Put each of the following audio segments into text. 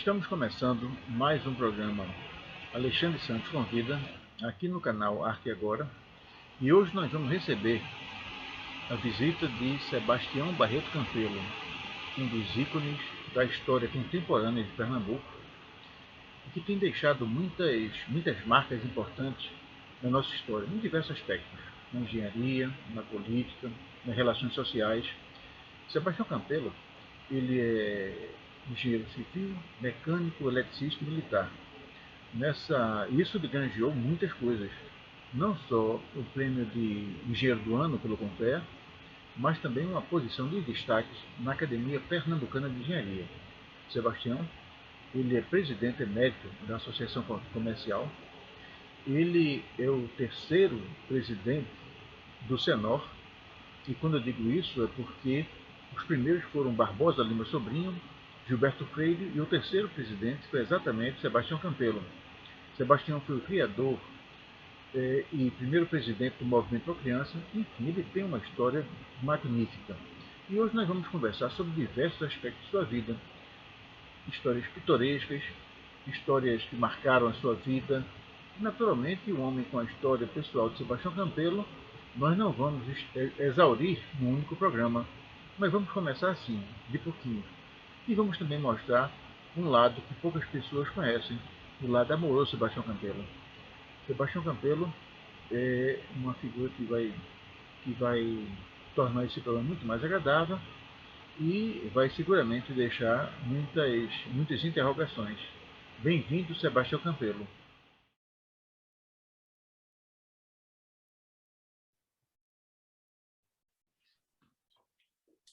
Estamos começando mais um programa Alexandre Santos Convida, aqui no canal Arte Agora, e hoje nós vamos receber a visita de Sebastião Barreto Campelo, um dos ícones da história contemporânea de Pernambuco, que tem deixado muitas marcas importantes na nossa história, em diversos aspectos, na engenharia, na política, nas relações sociais. Sebastião Campelo, ele é engenheiro civil, mecânico, eletricista e militar. Isso lhe granjeou muitas coisas, não só o prêmio de engenheiro do ano pelo Compea, mas também uma posição de destaque na Academia Pernambucana de Engenharia. Sebastião, ele é presidente emérito da Associação Comercial, ele é o terceiro presidente do Senor, e quando eu digo isso é porque os primeiros foram Barbosa Lima Sobrinho, Gilberto Freire, e o terceiro presidente foi exatamente Sebastião Campelo. Sebastião foi o criador e primeiro presidente do Movimento Pro Criança. Enfim, ele tem uma história magnífica. E hoje nós vamos conversar sobre diversos aspectos de sua vida. Histórias pitorescas, histórias que marcaram a sua vida. Naturalmente, o homem com a história pessoal de Sebastião Campelo, nós não vamos exaurir num único programa. Nós vamos começar assim, de pouquinho. E vamos também mostrar um lado que poucas pessoas conhecem, o lado amoroso de Sebastião Campelo. Sebastião Campelo é uma figura que vai tornar esse programa muito mais agradável e vai seguramente deixar muitas interrogações. Bem-vindo, Sebastião Campelo.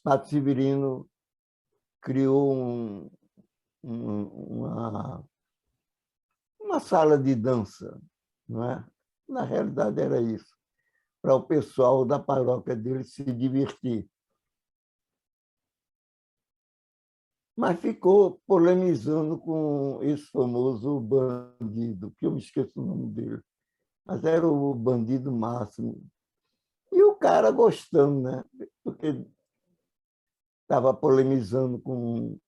Pato Severino criou uma sala de dança, não é? Na realidade era isso, para o pessoal da paróquia dele se divertir. Mas ficou polemizando com esse famoso bandido, que eu me esqueço o nome dele, mas era o bandido máximo. E o cara gostando, né? Porque estava polemizando com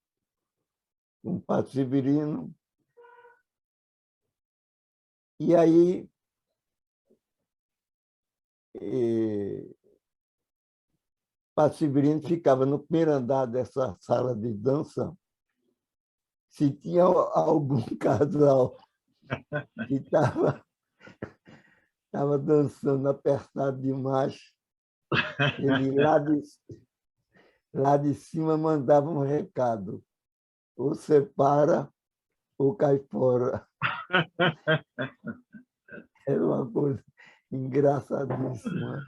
o Pato Severino. E aí Pato Severino ficava no primeiro andar dessa sala de dança. Se tinha algum casal que estava dançando apertado demais, ele lá de cima mandava um recado: ou separa ou cai fora. Era uma coisa engraçadíssima.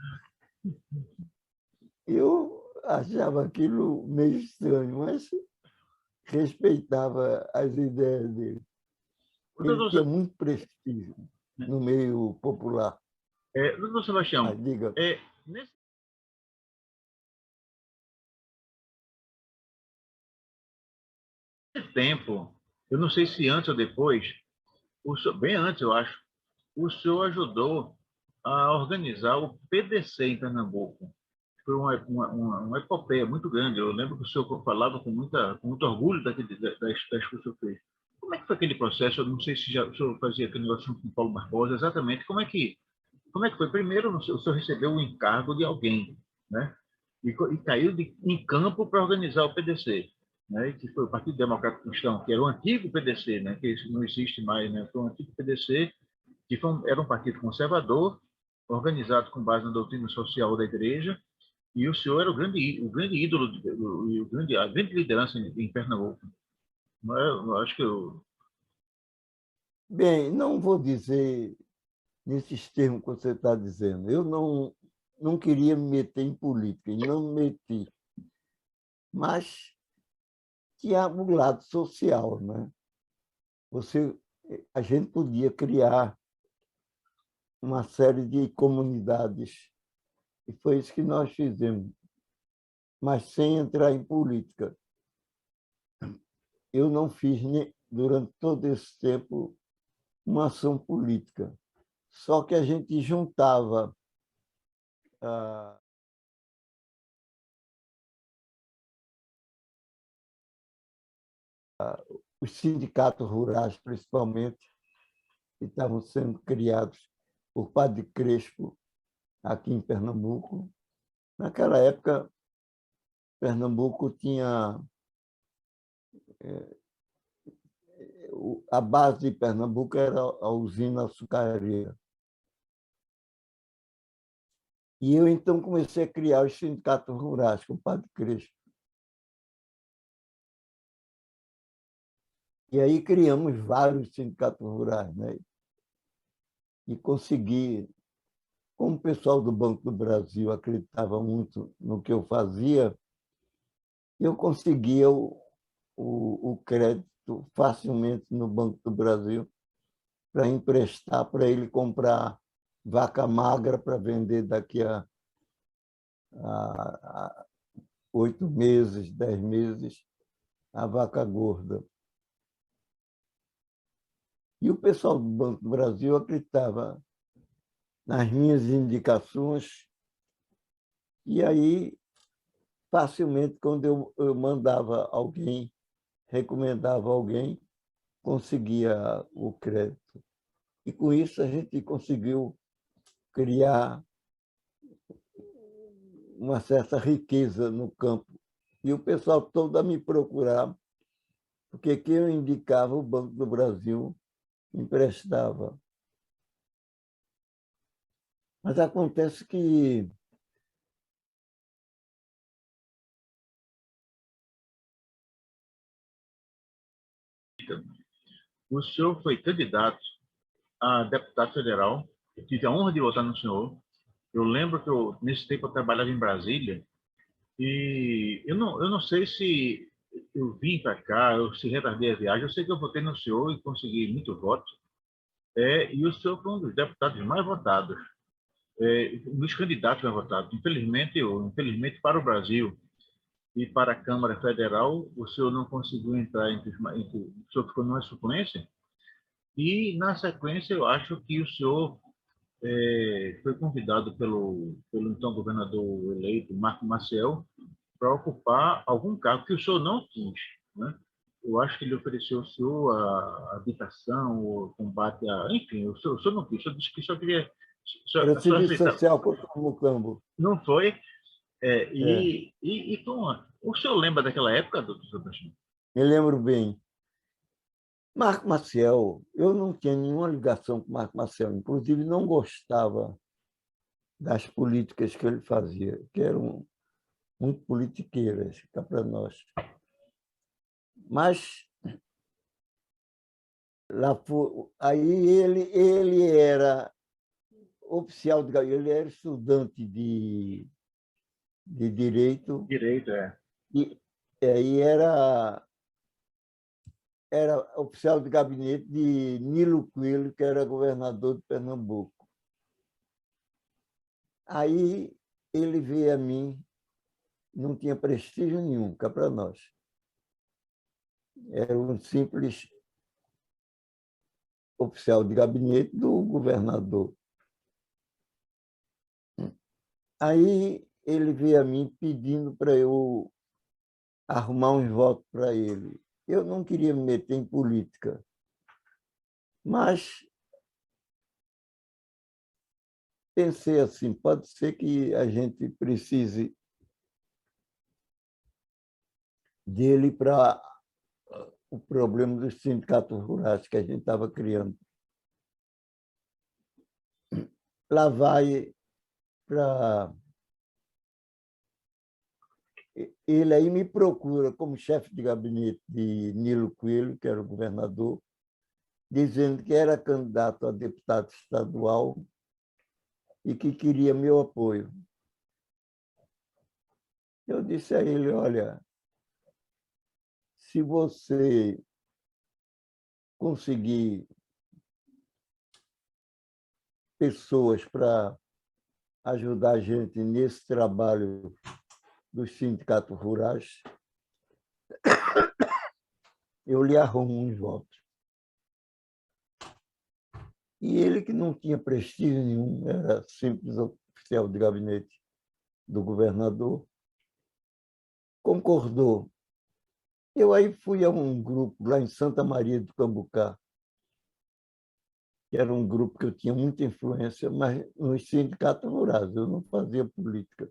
Eu achava aquilo meio estranho, mas respeitava as ideias dele. Ele tinha muito prestígio no meio popular. Doutor Sebastião, Mas diga. Nesse tempo, eu não sei se antes ou depois, bem antes eu acho, o senhor ajudou a organizar o PDC em Pernambuco. Foi uma epopeia muito grande. Eu lembro que o senhor falava com muito orgulho das que o senhor fez. Como é que foi aquele processo? Eu não sei se o senhor fazia aquele negócio com o Paulo Barbosa, exatamente. Como é que foi? Primeiro, o senhor recebeu o encargo de alguém, né? E caiu em campo para organizar o PDC, né? Que foi o Partido Democrático Cristão, que era o antigo PDC, né? Que isso não existe mais, né? Foi o antigo PDC, que era um partido conservador, organizado com base na doutrina social da igreja, e o senhor era o grande ídolo, a grande liderança em Pernambuco. Eu acho que Bem, não vou dizer nesses termos que você está dizendo. Eu não queria me meter em política, e não me meti. Mas tinha o lado social, né? A gente podia criar uma série de comunidades, e foi isso que nós fizemos, mas sem entrar em política. Eu não fiz, durante todo esse tempo, uma ação política. Só que a gente juntava os sindicatos rurais, principalmente, que estavam sendo criados por Padre Crespo, aqui em Pernambuco. Naquela época, Pernambuco tinha... A base de Pernambuco era a usina açucareira. E eu, então, comecei a criar os sindicatos rurais com o Padre Crespo. E aí criamos vários sindicatos rurais, né? E consegui, como o pessoal do Banco do Brasil acreditava muito no que eu fazia, eu conseguia o crédito facilmente no Banco do Brasil para emprestar, para ele comprar vaca magra para vender daqui a 8 meses, 10 meses, a vaca gorda. E o pessoal do Banco do Brasil acreditava nas minhas indicações, e aí, facilmente, quando eu mandava alguém, recomendava alguém, conseguia o crédito. E com isso a gente conseguiu criar uma certa riqueza no campo. E o pessoal todo a me procurar, porque quem eu indicava, o Banco do Brasil emprestava. Mas acontece que O senhor foi candidato a deputado federal. Eu tive a honra de votar no senhor. Eu lembro que nesse tempo eu trabalhava em Brasília e eu não sei se eu vim para cá, eu se retardei a viagem. Eu sei que eu votei no senhor e consegui muitos votos. E o senhor foi um dos deputados mais votados, um dos candidatos mais votados. Infelizmente para o Brasil e para a Câmara Federal, o senhor não conseguiu entrar o senhor ficou numa suplência. E, na sequência, eu acho que o senhor foi convidado pelo então governador eleito, Marco Maciel, para ocupar algum cargo que o senhor não quis, né? Eu acho que ele ofereceu ao senhor a habitação, o combate a... Enfim, o senhor não quis, o senhor disse que só queria... era Só serviço aceitar. social contra o Mucambo. Não foi? É, O senhor lembra daquela época, doutor Sebastião? me lembro bem. Marco Maciel, eu não tinha nenhuma ligação com Marco Maciel, inclusive não gostava das políticas que ele fazia, que eram muito politiqueiras, cá para nós. Mas aí ele era oficial de gabinete, ele era estudante de direito Direito, é. e era oficial de gabinete de Nilo Coelho, que era governador de Pernambuco. Aí ele veio a mim, não tinha prestígio nenhum, cá para nós. Era um simples oficial de gabinete do governador. Aí ele veio a mim pedindo para eu arrumar uns votos para ele. Eu não queria me meter em política, mas pensei assim, pode ser que a gente precise dele para o problema dos sindicatos rurais que a gente estava criando. Lá vai para... Ele aí me procura como chefe de gabinete de Nilo Coelho, que era o governador, dizendo que era candidato a deputado estadual e que queria meu apoio. Eu disse a ele, olha, se você conseguir pessoas para ajudar a gente nesse trabalho dos sindicatos rurais, eu lhe arrumo uns votos. E ele, que não tinha prestígio nenhum, era simples oficial de gabinete do governador, concordou. Eu aí fui a um grupo lá em Santa Maria do Cambucá, que era um grupo que eu tinha muita influência, mas nos sindicatos rurais, eu não fazia política.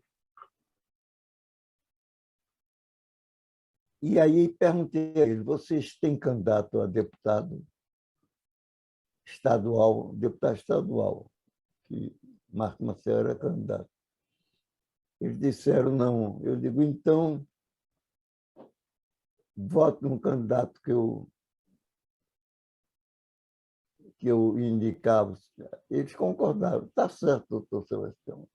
E aí perguntei a ele, vocês têm candidato a deputado estadual, que Marco Maciel era candidato. Eles disseram não. Eu digo, então, voto no candidato que eu indicava. Eles concordaram. Está certo, doutor Sebastião.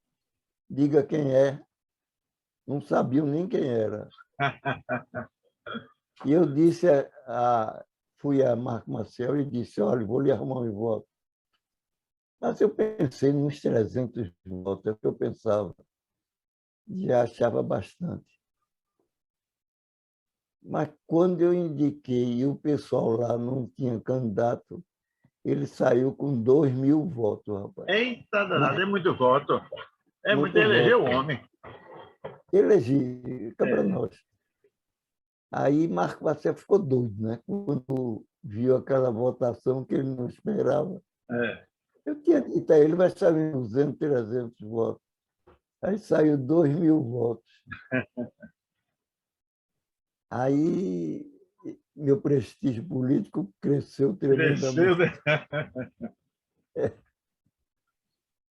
Diga quem é. Não sabiam nem quem era. E eu disse, fui a Marco Maciel e disse, olha, vou lhe arrumar um voto. Mas eu pensei nos 300 votos, é o que eu pensava. Já achava bastante. Mas quando eu indiquei e o pessoal lá não tinha candidato, ele saiu com 2.000 votos, rapaz. Eita, danado, é muito voto. É muito Muito eleger o voto. homem. Elegi, para É. nós. Aí Marco Maciel ficou doido, né? Quando viu aquela votação que ele não esperava. É. Eu tinha dito a ele, vai sair 200, 300 votos. Aí saiu 2.000 votos. Aí meu prestígio político cresceu Cresceu, tremendamente. né?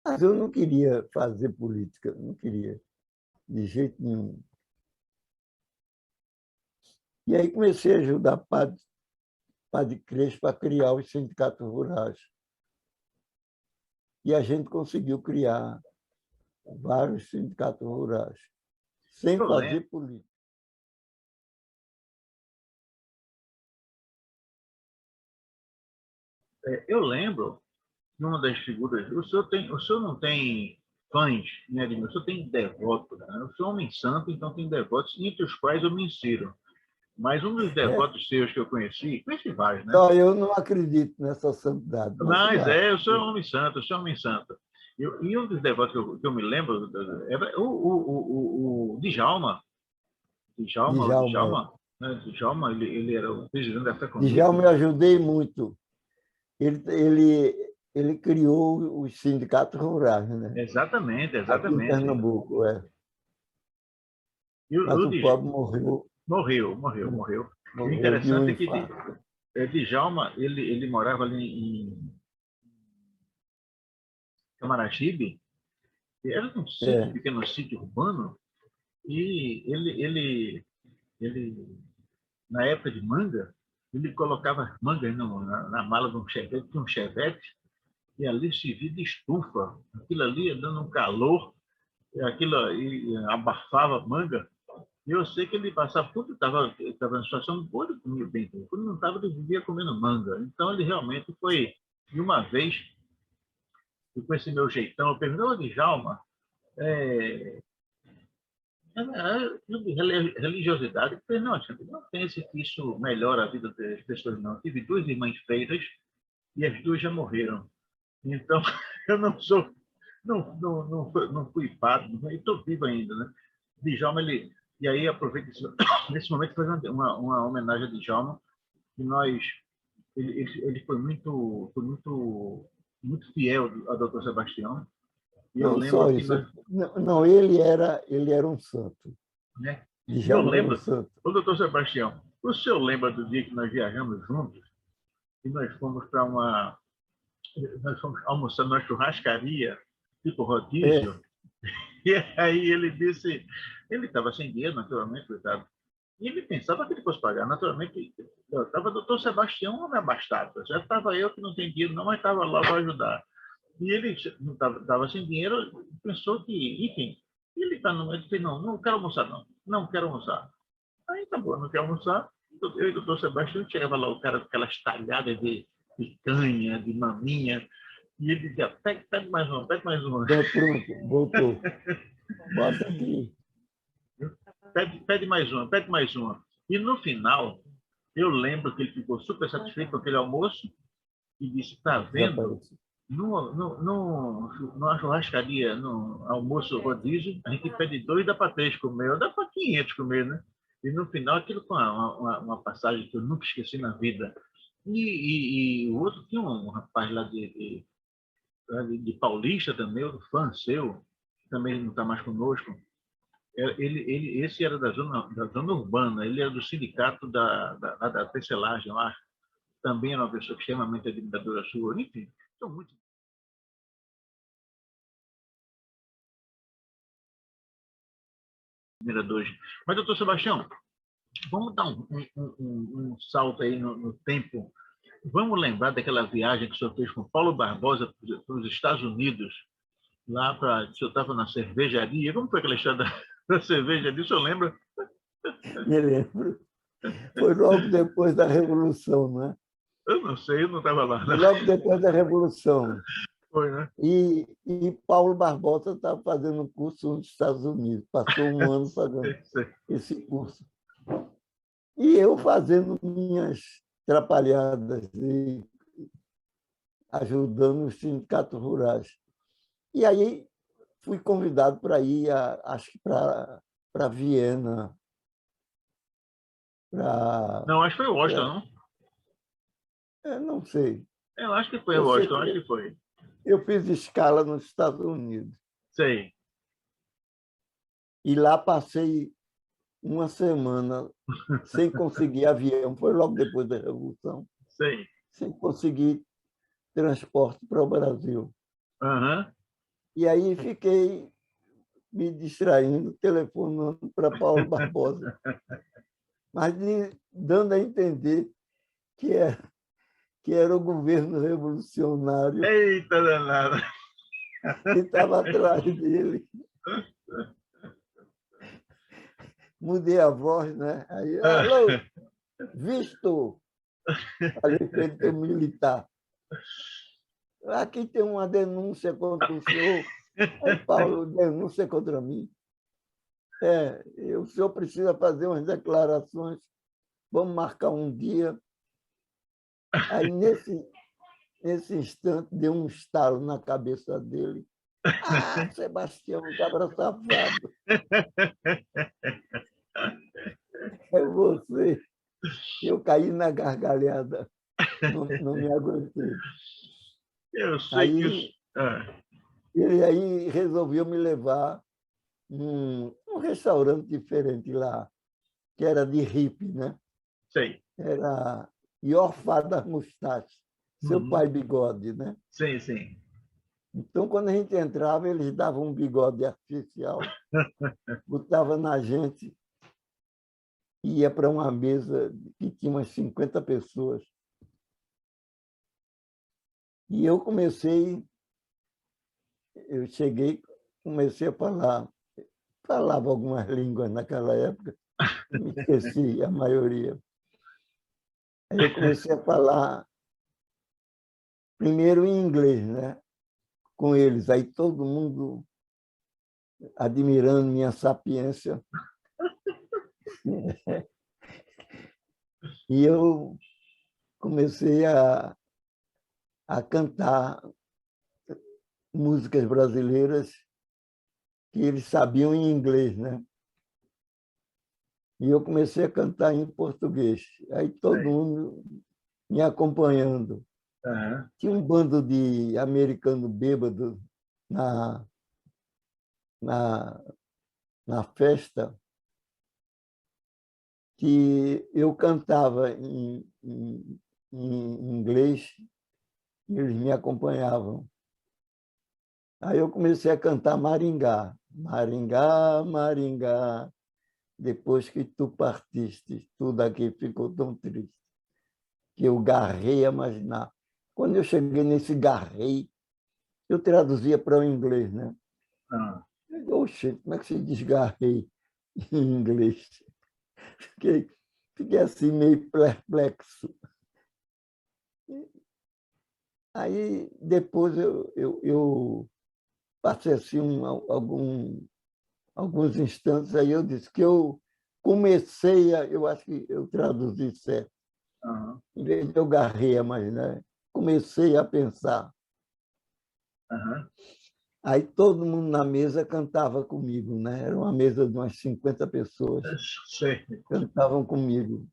Mas eu não queria fazer política, não queria, de jeito nenhum. E aí comecei a ajudar Padre Crespo a criar os sindicatos rurais. E a gente conseguiu criar vários sindicatos rurais, sem Eu lembro, fazer política. eu lembro de uma das figuras. O senhor não tem fãs, né, Edmilson? O senhor tem devotos. Né? Eu sou homem santo, então tem devotos, entre os quais eu me insiro. Mas um dos É. devotos seus que eu conheci vários, né? Só eu não acredito nessa santidade, mas Mas lá. eu sou homem santo, eu sou homem santo. E um dos devotos que eu me lembro era o Djalma. Djalma. Né? Djalma, ele era o presidente da FECONIC. Djalma eu ajudei muito. Ele criou os sindicatos rurais, né? Exatamente, Aqui em exatamente. Pernambuco, é. E Mas o Djalma pobre morreu, morreu. E o morreu de um interessante é que infarto. Djalma, ele morava ali em Camaragibe, era um sítio, um É. pequeno sítio urbano, e ele na época de manga, ele colocava mangas na mala de um chevette, e ali se via de estufa. Aquilo ali ia dando um calor, aquilo aí abafava a manga. E eu sei que ele passava, quando estava em situação boa, ele comia bem. Quando não estava, ele vivia comendo manga. Então, ele realmente foi, de uma vez, e com esse meu jeitão, eu perguntei, ô Djalma, é, religiosidade. Eu falei, não, gente, não pense que isso melhora a vida das pessoas, não. Eu tive duas irmãs freiras e as duas já morreram. Então, eu não sou, não fui padre, e estou vivo ainda, né? Djalma, ele, e aí aproveito nesse momento fazer uma homenagem a Djalma, que ele muito fiel ao Dr. Sebastião, e eu Não lembro só que isso. nós, Não, ele era um santo. né? Eu Djalma era um lembro, santo. o Dr. Sebastião, o senhor lembra do dia que nós viajamos juntos e nós fomos almoçar numa churrascaria, tipo É, rodízio, e aí ele disse, ele estava sem dinheiro, naturalmente, coitado, e ele pensava que ele fosse pagar, naturalmente, estava o doutor Sebastião, homem abastado, já estava eu que não tenho dinheiro não, mas estava lá para ajudar. E ele não estava sem dinheiro, pensou que, enfim, ele está no meio, disse, não quero almoçar não quero almoçar. Aí tá bom, não quer almoçar, eu e o doutor Sebastião chegava lá o cara com aquelas talhadas de picanha, de maminha, e ele dizia, pede mais uma, pede mais uma. pronto, voltou. Bota aqui. Pede mais uma, pede mais uma. E no final, eu lembro que ele ficou super satisfeito com aquele almoço e disse, está vendo, Desapareceu. numa churrascaria, no almoço rodízio, a gente pede dois, dá para três comer, ou dá para 500 comer, né? E no final, aquilo foi uma passagem que eu nunca esqueci na vida. E o outro tinha um rapaz lá de Paulista também, outro fã seu, que também não está mais conosco. Esse era da zona urbana, ele era do sindicato da tecelagem lá. Também era uma pessoa extremamente admiradora sua. Enfim, são muitos admiradores. Mas, doutor Sebastião, vamos dar um salto aí no tempo. Vamos lembrar daquela viagem que o senhor fez com Paulo Barbosa para os Estados Unidos, lá para. O senhor estava na cervejaria. Como foi aquela história da cervejaria? O senhor lembra? Me lembro. Foi logo depois da Revolução, né? Eu não sei, eu não estava lá. Foi Não. logo depois da Revolução. Foi, né? E Paulo Barbosa estava fazendo um curso nos Estados Unidos. Passou um ano fazendo esse curso. E eu fazendo minhas atrapalhadas e ajudando os sindicatos rurais. E aí fui convidado para ir, acho que para Viena. Não, acho que foi Washington, não? Não sei. Eu acho que foi Eu sei Washington, que acho que foi. eu fiz escala nos Estados Unidos. Sei. E lá passei uma semana sem conseguir avião. Foi logo depois da Revolução. Sei. Sem conseguir transporte para o Brasil. Aham. E aí fiquei me distraindo, telefonando para Paulo Barbosa, mas dando a entender que era o governo revolucionário Eita danada. que estava atrás dele. Mudei a voz, né? Aí, alô, visto, falei feito militar. Aqui tem uma denúncia contra o senhor. Aí, Paulo, denúncia contra mim. O senhor precisa fazer umas declarações, vamos marcar um dia. Aí, nesse instante, deu um estalo na cabeça dele. Ah, Sebastião, cabra safado. É você. Eu caí na gargalhada, não me aguentei. Eu sei que Aí, os. Ah, ele aí resolveu me levar num restaurante diferente lá, que era de hippie, né? sei. Era Iorfá das Mustaches, seu pai bigode, né? Sim, sim. Então, quando a gente entrava, eles davam um bigode artificial, botavam na gente e ia para uma mesa que tinha umas 50 pessoas. E eu cheguei, comecei a falava algumas línguas naquela época, me esqueci a maioria. Aí eu comecei a falar primeiro em inglês, né? Com eles, aí todo mundo admirando minha sapiência. E eu comecei a cantar músicas brasileiras que eles sabiam em inglês, né? E eu comecei a cantar em português. Aí todo Sei. mundo me acompanhando. Aham. Tinha um bando de americano bêbado na, na, na festa que eu cantava em inglês e eles me acompanhavam. Aí eu comecei a cantar Maringá. Maringá, Maringá, depois que tu partiste, tudo aqui ficou tão triste que eu garrei a imaginar. Quando eu cheguei nesse garrei, eu traduzia para o inglês, né? Ah. Oxe, como é que se diz garrei em inglês? Fiquei assim meio perplexo. Aí depois eu passei assim alguns instantes, aí eu disse que eu eu acho que eu traduzi certo, Aham. em vez de eu garrei, mas né, comecei a pensar. Aham. Aí todo mundo na mesa cantava comigo, né? Era uma mesa de umas 50 pessoas, Certo. cantavam comigo.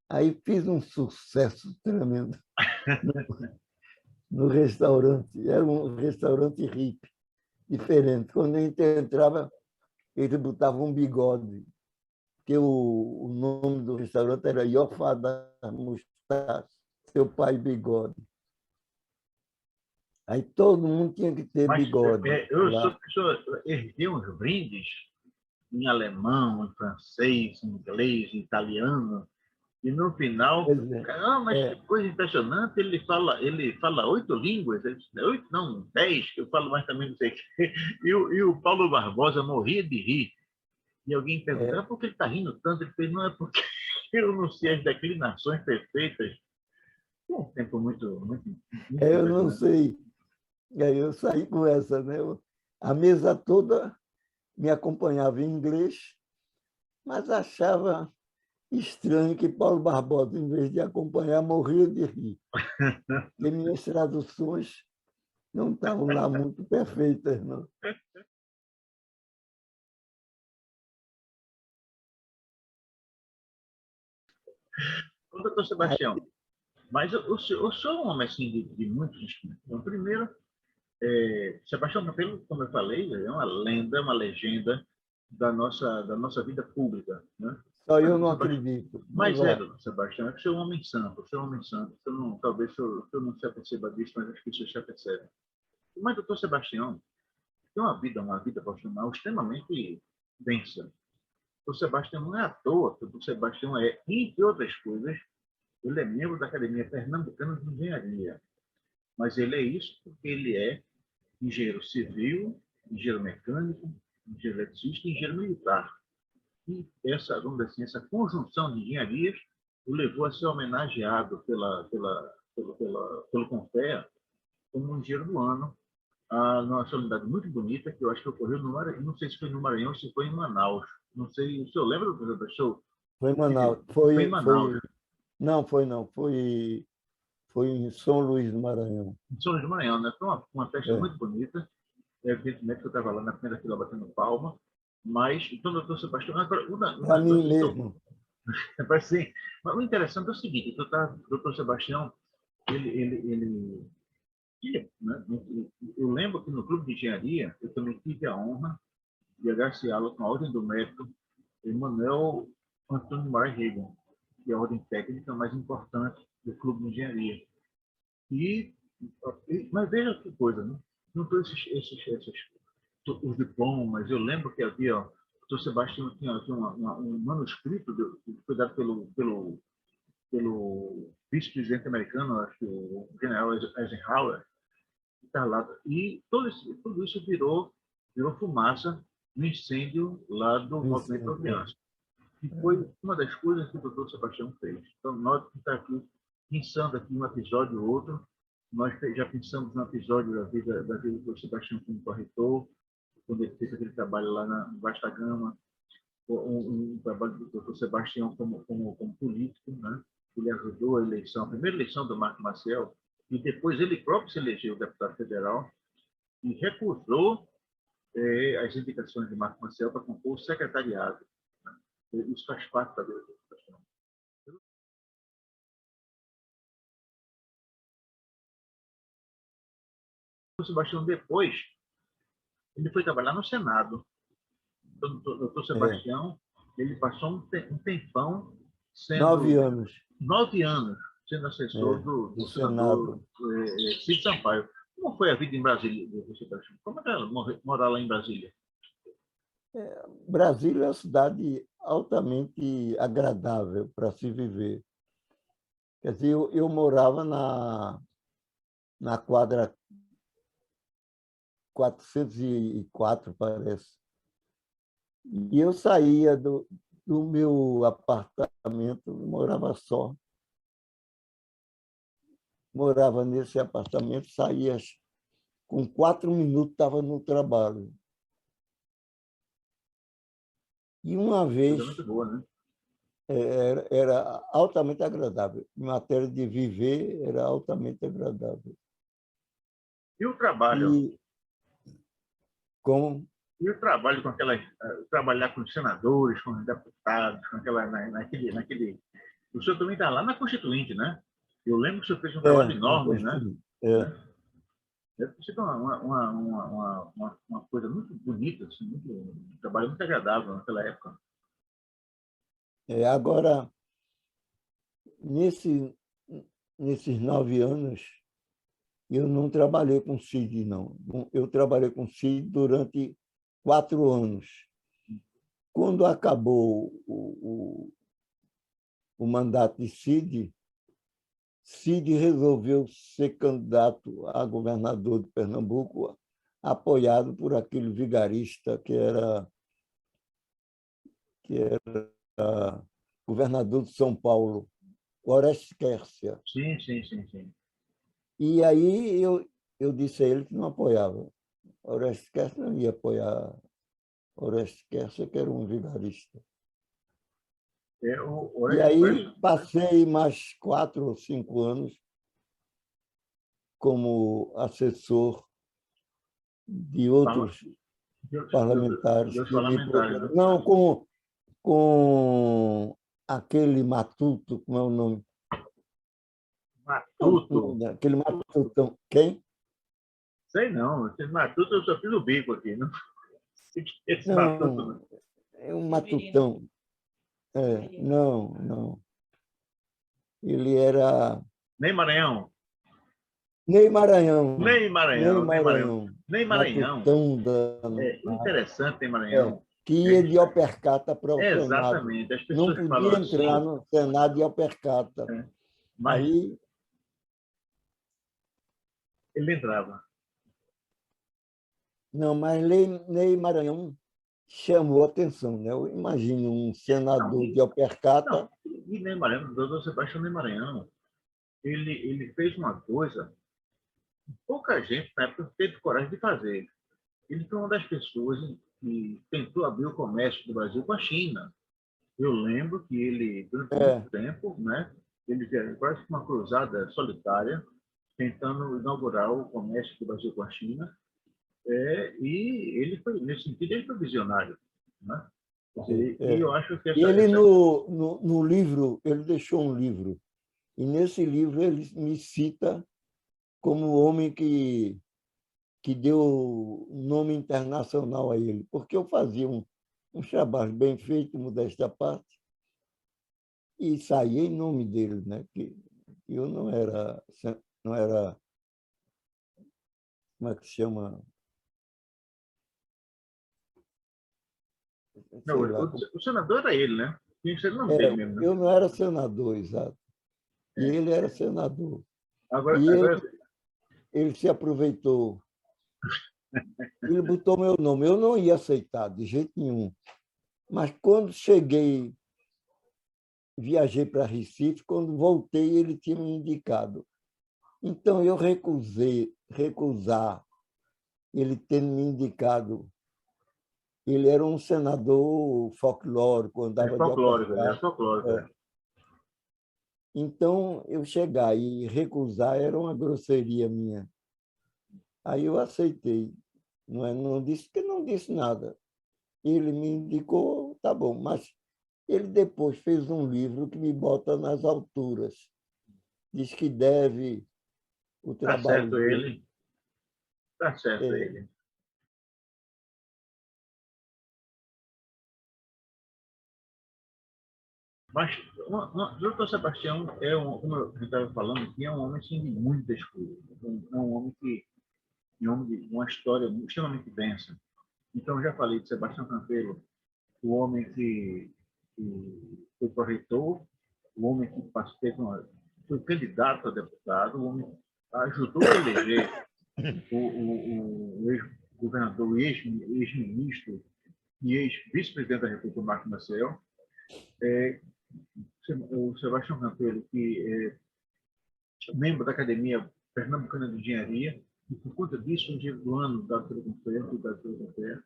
Aí fiz um sucesso tremendo no restaurante. Era um restaurante hippie, diferente. Quando a gente entrava, ele botava um bigode, porque o nome do restaurante era Iofadá Mustache, seu pai bigode. Aí todo mundo tinha que ter Mas bigode eu sou lá. pessoa, erguei uns brindes em alemão, em francês, em inglês, em italiano, e no final, Pois é, caramba, mas que é, coisa impressionante, ele fala 8 línguas, 8 não, 10, que eu falo mais também não sei o quê. E o Paulo Barbosa morria de rir. E alguém perguntava por que ele está rindo tanto. Ele fez, não é porque eu não sei as declinações perfeitas. É um tempo muito eu não impressionante. sei. Aí eu saí com essa, né? A mesa toda me acompanhava em inglês, mas achava estranho que Paulo Barbosa, em vez de acompanhar, morria de rir. E minhas traduções não estavam lá muito perfeitas, não. Ô, doutor Aí, Sebastião, mas eu sou um homem assim, de muitos instrumentos. Então, primeiro, Sebastião Capello, como eu falei, é uma lenda, uma legenda da nossa vida pública. Né? só Mas, eu doutor não Sebastião, acredito. Mas mas vai. doutor Sebastião, é que você é um homem santo, você é um homem santo. Você não, talvez eu não se aperceba disso, mas acho que você já percebe. Mas, doutor Sebastião, tem uma vida profissional extremamente densa. O Sebastião não é à toa, porque o Sebastião é, entre outras coisas, ele é membro da Academia Pernambucana de Engenharia. Mas ele é isso porque ele é engenheiro civil, engenheiro mecânico, engenheiro eletricista e engenheiro militar. E essa, vamos dizer assim, essa conjunção de engenharias o levou a ser homenageado pelo CONFEA como um engenheiro do ano, numa solenidade muito bonita, que eu acho que ocorreu no Maranhão, não sei se foi no Maranhão ou se foi em Manaus. Não sei, o senhor lembra do show? Foi em Foi Manaus. em Manaus. Não, foi não. Foi em São Luís do Maranhão. Em São Luís do Maranhão, né? Foi uma festa É, muito bonita. Evidentemente que eu estava lá na primeira fila batendo palma, mas então, doutor Sebastião, agora, para uma mim coisa que eu mesmo. assim, mas o interessante é o seguinte, o doutor Sebastião, né, eu lembro que no clube de engenharia eu também tive a honra de agraciá-lo com a ordem do mérito Emanuel Antônio Moraes Reagan, que é a ordem técnica mais importante do clube de engenharia. E, mas veja que coisa, né? Não todos os diplomas, eu lembro que havia, o doutor Sebastião tinha um manuscrito que foi dado pelo vice-presidente americano, acho que o general Eisenhower, que está lá. E tudo isso virou fumaça no incêndio lá do Movimento da É, Aliança. E foi uma das coisas que o doutor Sebastião fez. Então, nós que está aqui, pensando aqui um episódio ou outro, nós já pensamos no episódio da vida do doutor Sebastião como corretor, quando ele fez aquele trabalho lá na Vasta Gama, um trabalho do doutor Sebastião como político, né? Ele ajudou a primeira eleição do Marco Maciel, e depois ele próprio se elegeu deputado federal e recusou as indicações de Marco Maciel para compor o secretariado. Né? Isso faz parte da vida do Sebastião. O Sebastião depois ele foi trabalhar no Senado. O doutor é. Sebastião ele passou um tempão 9 sendo anos 9 anos sendo assessor do no senador Senado. Cid Sampaio. Como foi a vida em Brasília, do Sebastião? Como era morar lá em Brasília? Brasília é uma cidade altamente agradável para se viver. Quer dizer, eu morava na quadra 404, parece. E eu saía do meu apartamento, morava só. Morava nesse apartamento, saía com 4 minutos, estava no trabalho. E uma Coisa vez muito boa, né? era altamente agradável. Em matéria de viver, era altamente agradável. E o trabalho? E Como? E o trabalho com aquelas, trabalhar com os senadores, com os deputados, com aquela, naquele. O senhor também está lá na Constituinte, né? Eu lembro que o senhor fez um trabalho Na enorme, né? Constituinte. É. Deve ter sido uma coisa muito bonita, assim, um trabalho muito agradável naquela época. Agora, nesse, nesses 9 anos, eu não trabalhei com CID, não. Eu trabalhei com CID durante 4 anos. Quando acabou o mandato de Cid resolveu ser candidato a governador de Pernambuco, apoiado por aquele vigarista que era governador de São Paulo, Orestes Quercia. Sim, sim, sim, sim. E aí eu disse a ele que não apoiava. Orestes Quercia não ia apoiar Orestes Quercia, que era um vigarista. E aí passei mais 4 ou 5 anos como assessor de outros parlamentares Deus que me parlamentares, procuraram. né? Não, com aquele Matuto, como é o nome? Matuto. Aquele Matutão. Quem? Sei não. Esse Matuto eu só fiz o bico aqui. Não? Esse Matuto, Não, é um Matutão. Não. Ele era nem Maranhão. Ney Maranhão. Nem Maranhão, nem Maranhão. Nem Maranhão. Matutão É interessante, nem É, Maranhão. que ia de opercata para o Senado. Exatamente. As Não pessoas falam podia entrar assim. no Senado de opercata. Mas Aí, ele entrava. não, mas Ney Maranhão chamou a atenção, né? Eu imagino um senador de opercata. Não, e nem Maranhão, o doutor Sebastião nem Maranhão, ele fez uma coisa que pouca gente na época teve coragem de fazer. Ele foi uma das pessoas que tentou abrir o comércio do Brasil com a China. Eu lembro que ele, durante muito tempo, né, ele fez quase uma cruzada solitária, tentando inaugurar o comércio do Brasil com a China, e ele foi, nesse sentido, ele foi visionário. Né? E eu acho que E ele, no livro, ele deixou um livro, e nesse livro ele me cita como o homem que deu nome internacional a ele, porque eu fazia um trabalho bem feito, modéstia à parte, e saía em nome dele, né? Que eu não era, como é que se chama? não, Sei lá. o senador era ele, né? Tinha que ser o nome dele mesmo, né? Eu não era senador, exato. E ele era senador. Agora, E agora ele se aproveitou. Ele botou meu nome. Eu não ia aceitar, de jeito nenhum. Mas quando cheguei, viajei para Recife, quando voltei, ele tinha me indicado. Então, eu recusar ele tendo me indicado. Ele era um senador folclórico, andava de folclórico, ele é opercata. folclórico. Então, eu chegar e recusar era uma grosseria minha. Aí eu aceitei. Não disse que não disse nada. Ele me indicou, tá bom, mas ele depois fez um livro que me bota nas alturas. Diz que deve o trabalho Certo dele. ele. Tá certo ele. Mas o doutor Sebastião como eu estava falando aqui, é um homem assim, de muitas coisas. É um homem de uma história extremamente densa. Então, eu já falei de Sebastião Campelo, o homem que foi corretor, o homem que foi candidato a deputado, o homem que ajudou a eleger o ex-governador, o ex-ministro e ex-vice-presidente da República, Marco Maciel, o Sebastião Campelo, que é membro da Academia Pernambucana de Engenharia, e por conta disso, do ano dado pelo Conselho,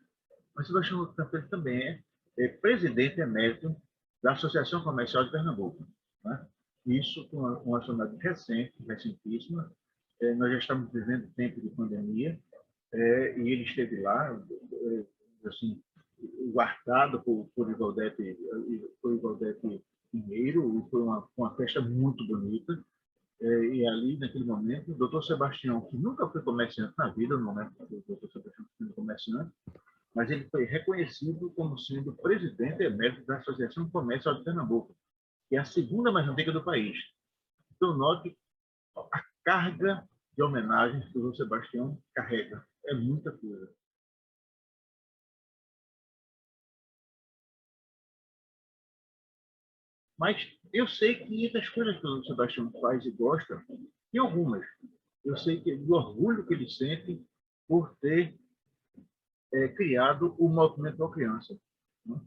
mas Sebastião Campelo também é presidente emérito da Associação Comercial de Pernambuco. Né? Isso com uma acionidade recentíssima. Nós já estamos vivendo tempo de pandemia, e ele esteve lá, assim, guardado por Ivaldete Pinheiro, e foi uma festa muito bonita. E ali, naquele momento, o doutor Sebastião, que nunca foi comerciante na vida, não é o doutor Sebastião foi comerciante, mas ele foi reconhecido como sendo presidente emérito da Associação Comercial de Pernambuco, que é a segunda mais antiga do país. Então, note a carga de homenagens que o doutor Sebastião carrega. É muita coisa. Mas eu sei que das coisas que o Sebastião faz e gosta, tem algumas. Eu sei que do orgulho que ele sente por ter criado o Movimento Pro Criança, né?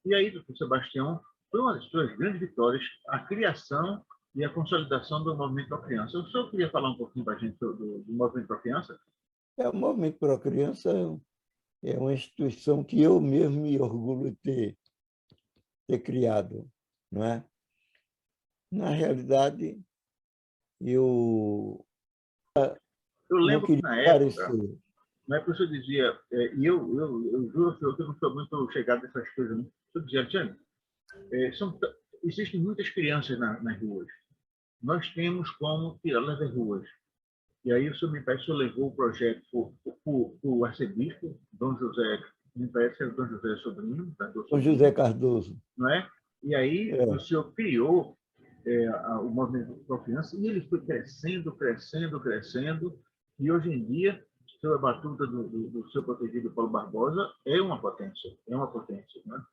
E aí, doutor Sebastião, foi uma das suas grandes vitórias, a criação e a consolidação do Movimento Pro Criança. O senhor queria falar um pouquinho para a gente do Movimento Pro Criança? O Movimento Pro Criança é uma instituição que eu mesmo me orgulho de ter criado, não é? Na realidade, eu Eu não lembro que queria na época, parecer. na época o senhor dizia, e eu juro ao senhor que eu não sou muito chegado nessas coisas, não. O senhor dizia, Alexandre, existem muitas crianças nas ruas. Nós temos como tirá-las das ruas. E aí o senhor me parece que o senhor levou o projeto para o arcebispo, Dom José, me parece que era Dom José Sobrinho, tá? O José Cardoso. Não é? E aí o É. senhor criou o Movimento Pro Criança e ele foi crescendo, crescendo, crescendo, e hoje em dia, sob a batuta do seu protegido Paulo Barbosa, é uma potência, né?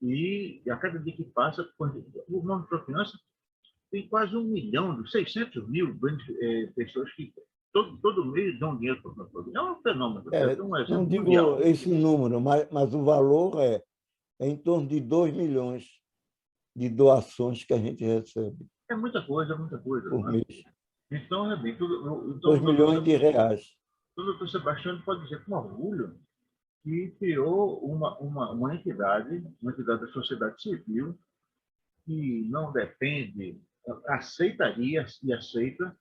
E a cada dia que passa, o Movimento Pro Criança tem quase 1 milhão, 600 mil pessoas que todo mês dão dinheiro para o programa. É um fenômeno, é um Não exemplo digo mundial. esse número, mas o valor é em torno de 2 milhões de doações que a gente recebe É muita coisa, por não é? mês. Então, realmente, então, 2 milhões de reais. o doutor Sebastião pode dizer com orgulho que criou uma entidade da sociedade civil, que não depende, aceitaria e aceita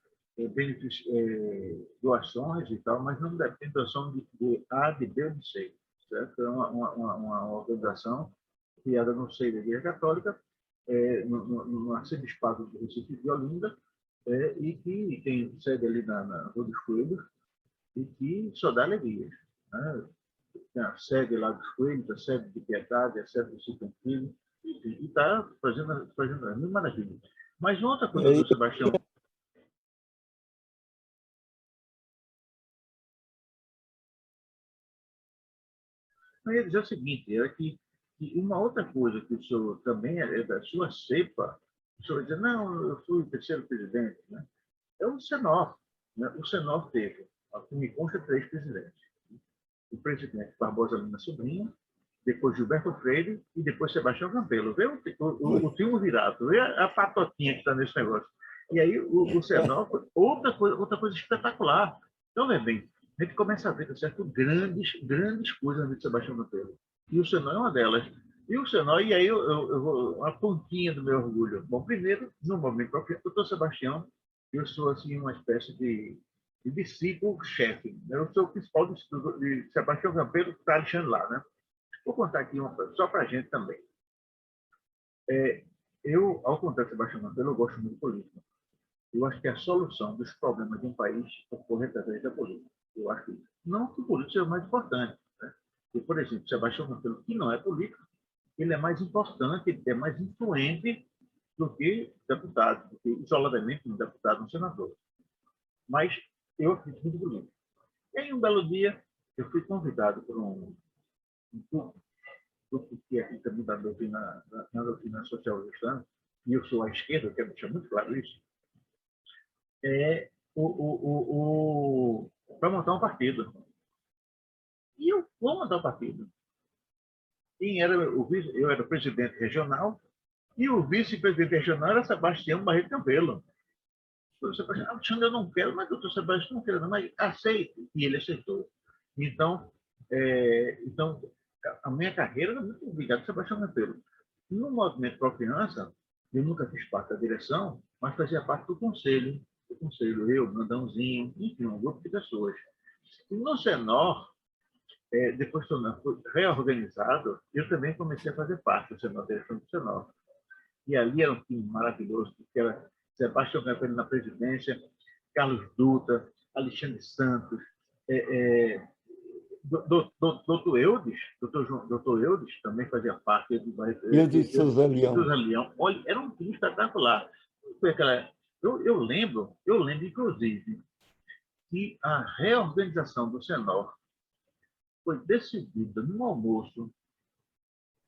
doações e tal, mas não depende da doação de A, de B ou de C. Certo? É uma organização criada no seio da Igreja Católica, no arcebispado do Recife de Olinda, e que tem sede ali na Rua dos Coelhos, e que só dá alegrias, né? Tem a sede lá dos Coelhos, a sede de Piedade, a sede do Cicantilho, e está fazendo mil maravilhas. Mas uma outra coisa E do Sebastião, eu ia dizer o seguinte, era que uma outra coisa que o senhor também é da sua cepa, o senhor vai dizer, não, eu fui o terceiro presidente, né? É o Senor, né? O Senor teve, que me consta, 3 presidentes. O presidente Barbosa Lima Sobrinho, depois Gilberto Freire e depois Sebastião Campelo. Vê o triunvirato, vê a patotinha que está nesse negócio. E aí o Senor, outra coisa espetacular. Então, meu bem, a gente começa a ver, tá certo, grandes coisas no Sebastião Campelo. E o Senor é uma delas. E o Senor, e aí eu vou, uma pontinha do meu orgulho. Bom, primeiro, no momento próprio, o doutor Sebastião, eu sou assim uma espécie de discípulo-chefe. Eu sou o principal de Sebastião Campelo, que está Alexandre lá, né? Vou contar aqui uma coisa, só para a gente também. Eu, ao contrário de Sebastião Campelo, eu gosto muito de política. Eu acho que a solução dos problemas de um país ocorre através da política. Eu acho isso. Não que o político seja o mais importante, né? E, por exemplo, Sebastião Campelo, que não é político, ele é mais importante, ele é mais influente do que deputado, do que isoladamente um deputado, um senador. Mas eu acredito muito político. E aí, um belo dia, eu fui convidado por um grupo que é também da doutrina social cristã, e eu sou à esquerda, eu quero deixar muito claro isso, para montar um partido. E eu vou montar um partido. Eu era o presidente regional, e o vice-presidente regional era Sebastião Barreto Campelo. O Sebastião, Alexandre, eu não quero, mas o doutor Sebastião não quer, não, mas aceito. E ele aceitou. Então, então a minha carreira era muito ligada a Sebastião Campelo. No Movimento Pro Criança, eu nunca fiz parte da direção, mas fazia parte do conselho. Eu, Brandãozinho, enfim, um grupo de pessoas. E no Senor, depois que eu fui reorganizado, eu também comecei a fazer parte do Senor, da direção do Senor. E ali era um time maravilhoso, porque era Sebastião Campelo na presidência, Carlos Dutra, Alexandre Santos, doutor Eudes, doutor Eudes também fazia parte do Eudes Souza Leão. Leão. Olha, era um time espetacular. Foi aquela, eu lembro, inclusive, que a reorganização do Senor foi decidida num almoço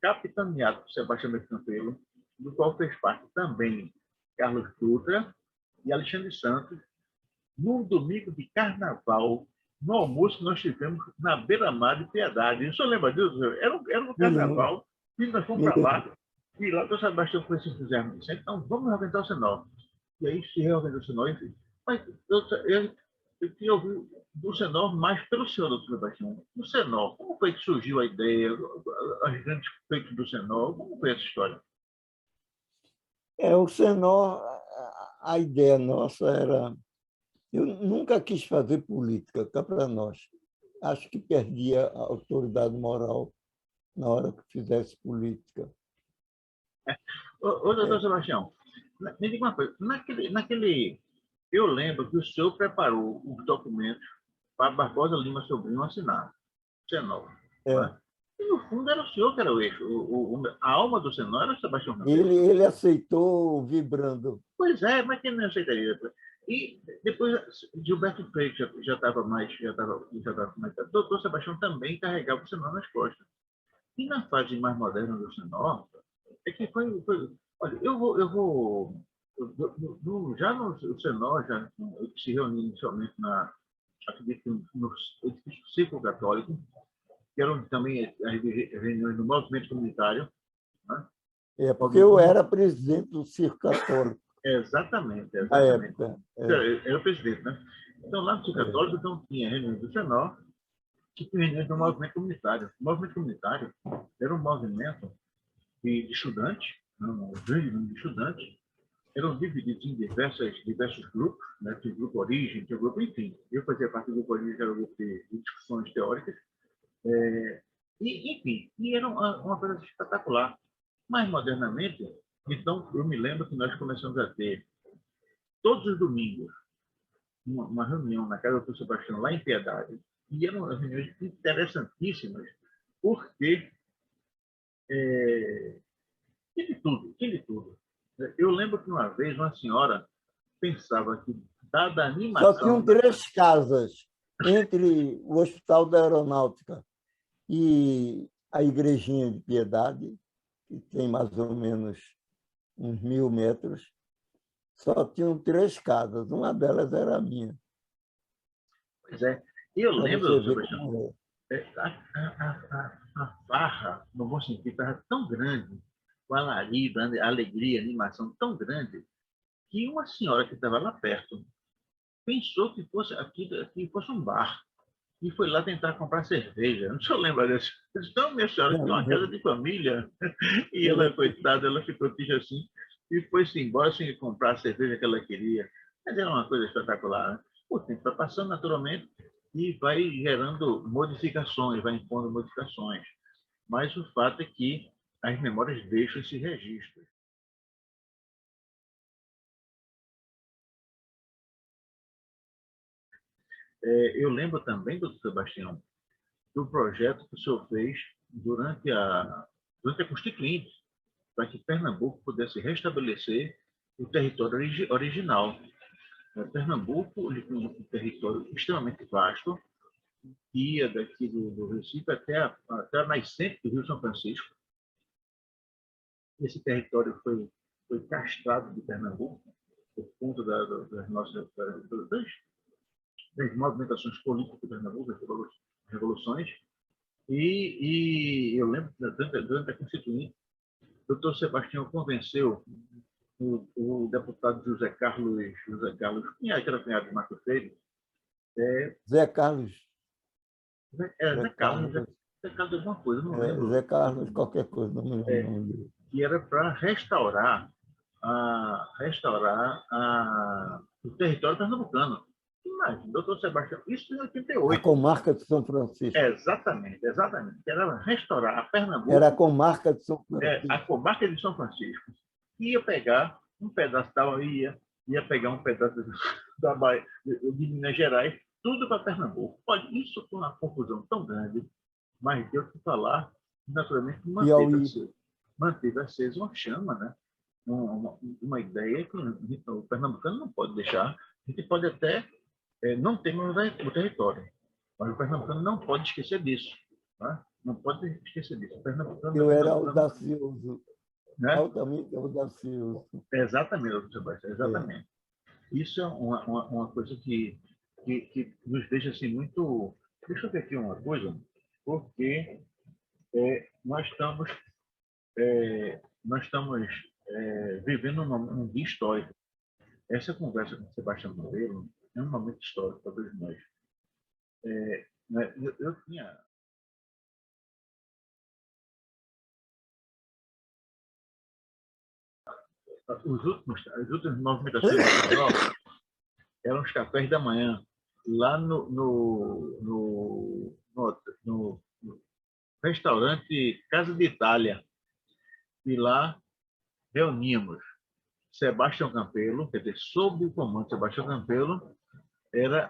capitaneado por Sebastião Campelo, do qual fez parte também Carlos Dutra e Alexandre Santos, num domingo de carnaval, no almoço que nós tivemos na Beira-Mar de Piedade. O senhor lembra disso? Era um carnaval, e nós fomos para lá, e lá o Sebastião foi se entusiasmo, disse, então vamos reorganizar o Senor. E aí se reorganizou o Senor, mas eu queria ouvir do Senor mais pelo senhor, doutor Sebastião. O Senor, como foi que surgiu a ideia, os grandes feitos do Senor? Como foi essa história? O Senor, a ideia nossa era... Eu nunca quis fazer política, cá para nós. Acho que perdia a autoridade moral na hora que fizesse política. Doutor Sebastião, me diga uma coisa. Eu lembro que o senhor preparou os documentos para Barbosa Lima Sobrinho assinar. Senor. Né? E, no fundo, era o senhor que era o eixo. A alma do Senor era o Sebastião Campelo. Ele aceitou vibrando. Pois é, mas quem não aceitaria? E depois Gilberto Freire já estava mais. O doutor Sebastião também carregava o Senor nas costas. E na fase mais moderna do Senor, é que foi olha, já no Senor, já se reuniu inicialmente acredito, no Círculo Católico, que eram também as reuniões do movimento comunitário. Né? Porque eu era presidente do Círculo Católico. Exatamente. Na época. Era o presidente, né? Então, lá no Círculo Católico, então, tinha reuniões do Senor, que tinha reuniões do movimento comunitário. O movimento comunitário era um movimento de estudantes, um grande número de estudantes, eram divididos em diversos grupos, né? Tinha o grupo Origem, tinha o grupo, enfim. Eu fazia parte do grupo Origem, que era o grupo de discussões teóricas. Enfim, e era uma coisa espetacular. Mais modernamente, então, eu me lembro que nós começamos a ter, todos os domingos, uma reunião na casa do Dr. Sebastião, lá em Piedade, e eram reuniões interessantíssimas, porque tinha de tudo. Eu lembro que uma vez uma senhora pensava que, dada a animação... Só tinham 3 casas entre o Hospital da Aeronáutica e a Igrejinha de Piedade, que tem mais ou menos uns 1000 metros. Só tinham 3 casas, uma delas era a minha. Pois é. E eu lembro, Sebastião, a farra, no bom sentido, estava tão grande, o alarido, a alegria, a animação tão grande, que uma senhora que estava lá perto pensou que aqui fosse um bar e foi lá tentar comprar cerveja. Não se eu lembro disso. Então, minha senhora, que é uma casa de família, e ela, coitada, ela ficou triste assim e foi-se embora sem comprar a cerveja que ela queria. Mas era uma coisa espetacular. Né? O tempo vai passando naturalmente e vai gerando modificações, vai impondo modificações. Mas o fato é que as memórias deixam esse registro. Eu lembro também, doutor Sebastião, do projeto que o senhor fez durante a Constituinte, para que Pernambuco pudesse restabelecer o território original. Pernambuco ele tem um território extremamente vasto, que ia daqui do Recife até a nascente do Rio São Francisco. Esse território foi castrado de Pernambuco por conta das nossas das movimentações políticas de Pernambuco, das revoluções. E eu lembro, durante a Constituinte, o doutor Sebastião convenceu o deputado José Carlos, quem é que era cunhado de Marco Freire? Zé Carlos. Zé Carlos alguma coisa, não lembro. Zé Carlos, qualquer coisa, não me lembro o nome dele. Que era para restaurar o território pernambucano. Imagina, doutor Sebastião, isso em A 88. comarca de São Francisco. Exatamente, exatamente. Era restaurar a Era a Pernambuco, comarca de São a Francisco. comarca de São Francisco. Ia pegar um pedaço da Bahia, ia pegar um pedaço da Bahia, de Minas Gerais, tudo para Pernambuco. Olha, isso foi uma confusão tão grande, mas deu que falar, naturalmente, Piauí. manteve acesa uma chama, né? Uma ideia que o pernambucano não pode deixar. A gente pode até não ter o território, mas o pernambucano não pode esquecer disso. Tá? Não pode esquecer disso. O pernambucano é Eu era pernambucano, audacioso, né? altamente audacioso. Exatamente, Sebastião, É. exatamente. Isso é uma coisa que nos deixa assim muito. Deixa eu ver aqui uma coisa, porque nós estamos vivendo um dia histórico. Essa conversa com o Sebastião Monteiro é um momento histórico para todos nós. Né, eu tinha. As últimas movimentações do Forró eram os cafés da manhã, lá no restaurante Casa de Itália. E lá reuníamos Sebastião Campelo, quer dizer, sob o comando de Sebastião Campelo, era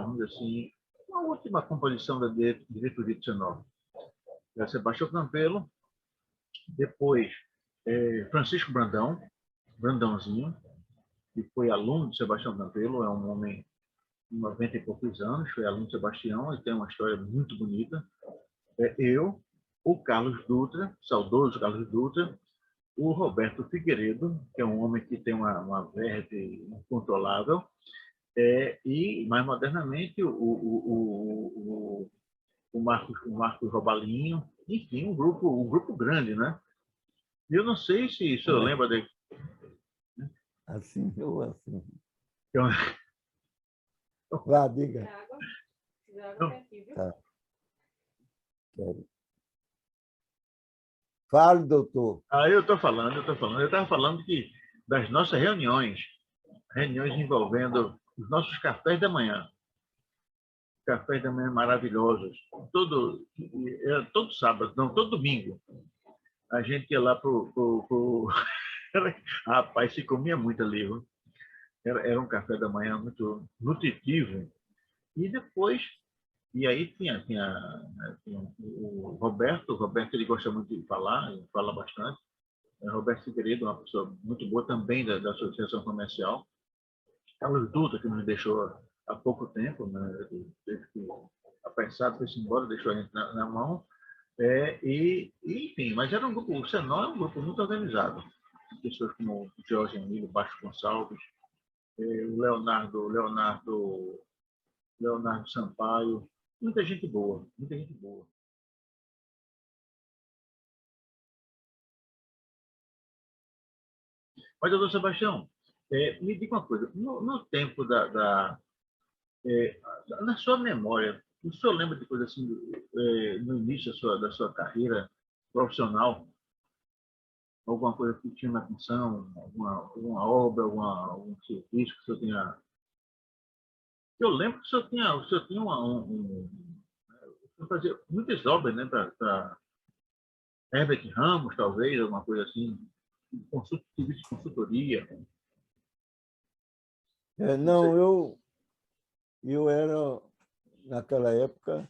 vamos dizer assim, a última composição da diretoria de Senov. Era Sebastião Campelo, depois Francisco Brandão, Brandãozinho, que foi aluno de Sebastião Campelo, é um homem de 90 e poucos anos, foi aluno de Sebastião e tem uma história muito bonita. Eu, o Carlos Dutra, saudoso Carlos Dutra, o Roberto Figueiredo, que é um homem que tem uma verve incontrolável, e, mais modernamente, o Marcos Robalinho, enfim, um grupo grande, né? Eu não sei se o senhor É, lembra de. assim ou assim. Eu, Vá, diga. eu, Tá, quero. Fale, doutor. eu estou falando, eu estava falando das nossas reuniões envolvendo os nossos cafés da manhã maravilhosos, todo sábado, não, todo domingo. A gente ia lá pro rapaz, se comia muito ali, viu? Era um café da manhã muito nutritivo. E depois, e aí tinha o Roberto ele gosta muito de falar, ele fala bastante. Roberto Figueiredo, uma pessoa muito boa também da Associação Comercial. Carlos Dutra, que nos deixou há pouco tempo, né? Teve que apressado, foi-se embora, deixou a gente na mão. Enfim, mas era um grupo, o Senó é um grupo muito organizado. Pessoas como o Jorge Emílio Baixo Gonçalves, o Leonardo Sampaio, muita gente boa, muita gente boa. Mas, doutor Sebastião, me diga uma coisa, no tempo na sua memória, o senhor lembra de coisa assim, no início da sua carreira profissional, alguma coisa que tinha na atenção, alguma obra, algum serviço que o senhor tinha. Eu lembro que o senhor tinha o senhor fazia muitas obras, né, para Herbert Ramos, talvez, alguma coisa assim, serviço de consultoria, não Não, sei. eu era, naquela época,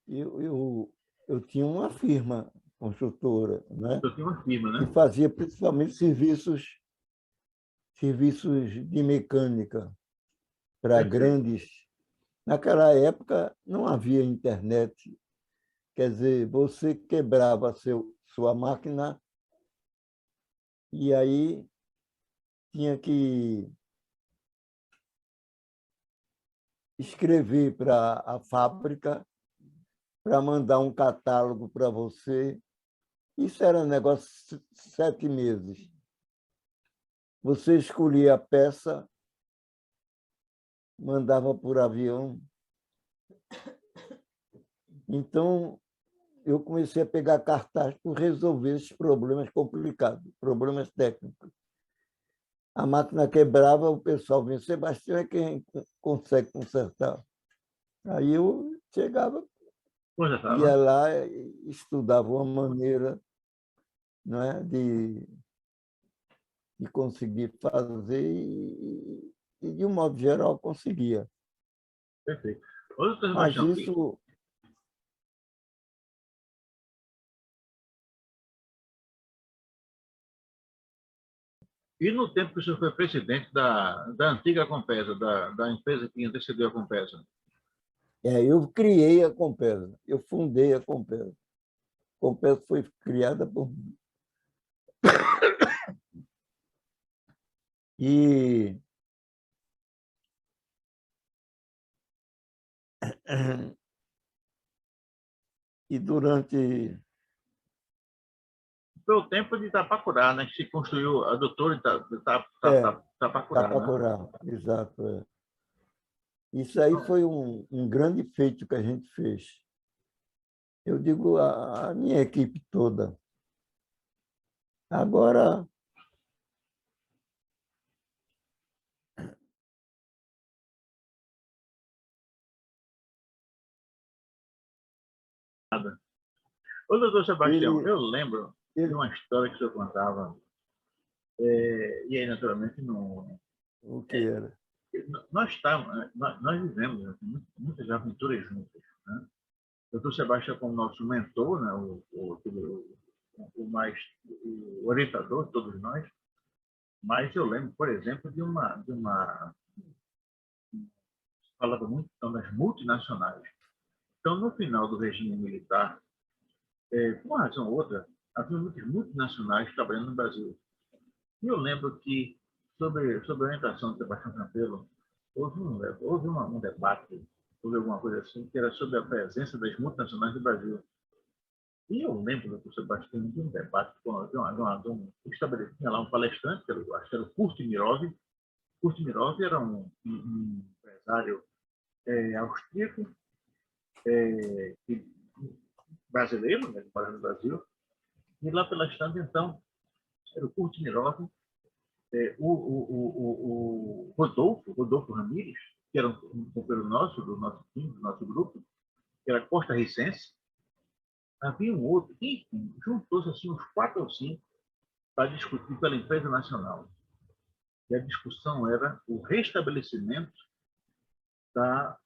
eu tinha uma firma construtora, O né? senhor tinha uma firma, Que né? fazia principalmente serviços de mecânica para Perfeito. grandes. Naquela época não havia internet, quer dizer, você quebrava sua máquina e aí tinha que escrever para a fábrica para mandar um catálogo para você. Isso era um negócio de 7 meses. Você escolhia a peça, mandava por avião. Então, eu comecei a pegar cartaz para resolver esses problemas complicados, problemas técnicos. A máquina quebrava, o pessoal vinha, Sebastião é quem consegue consertar. Aí eu chegava, ia Consertava. lá e estudava uma maneira, não é, de conseguir fazer e, de um modo geral, conseguia. Perfeito. Ô, doutor Mas Sebastião, isso, e no tempo que o senhor foi presidente da antiga Compesa, da empresa que antecedeu a Compesa? eu criei a Compesa, eu fundei a Compesa. A Compesa foi criada por mim. E, e durante Foi o tempo de Itapacurá, né? Que se construiu a doutora é, Itapacurá, né? Tapacurá, exato. Isso aí foi um grande feito que a gente fez. Eu digo a minha equipe toda. Agora, Ô, doutor Sebastião, ele, eu lembro de ele uma história que o senhor contava, e aí, naturalmente, não, o que era? nós vivemos assim, muitas aventuras juntos. Né? O doutor Sebastião, como nosso mentor, né? O mais o orientador de todos nós, mas eu lembro, por exemplo, de uma falava muito então, das multinacionais. Então, no final do regime militar, por uma razão ou outra, havia muitas multinacionais trabalhando no Brasil. E eu lembro que, sobre a orientação de Sebastião Campelo, houve um debate, houve alguma coisa assim, que era sobre a presença das multinacionais no Brasil. E eu lembro que o Sebastião de um debate tinha lá um palestrante, acho que era o Kurt Mirov. Kurt Mirov era um empresário austríaco, brasileiro, né, que mora no Brasil. E lá pelas tantas, então, era o Kurt Mirov, o Rodolfo Ramírez, que era um companheiro nosso, do nosso time, do nosso grupo, que era costarricense. Havia um outro, enfim, juntou-se assim uns 4 ou 5 para discutir pela empresa nacional. E a discussão era o restabelecimento da,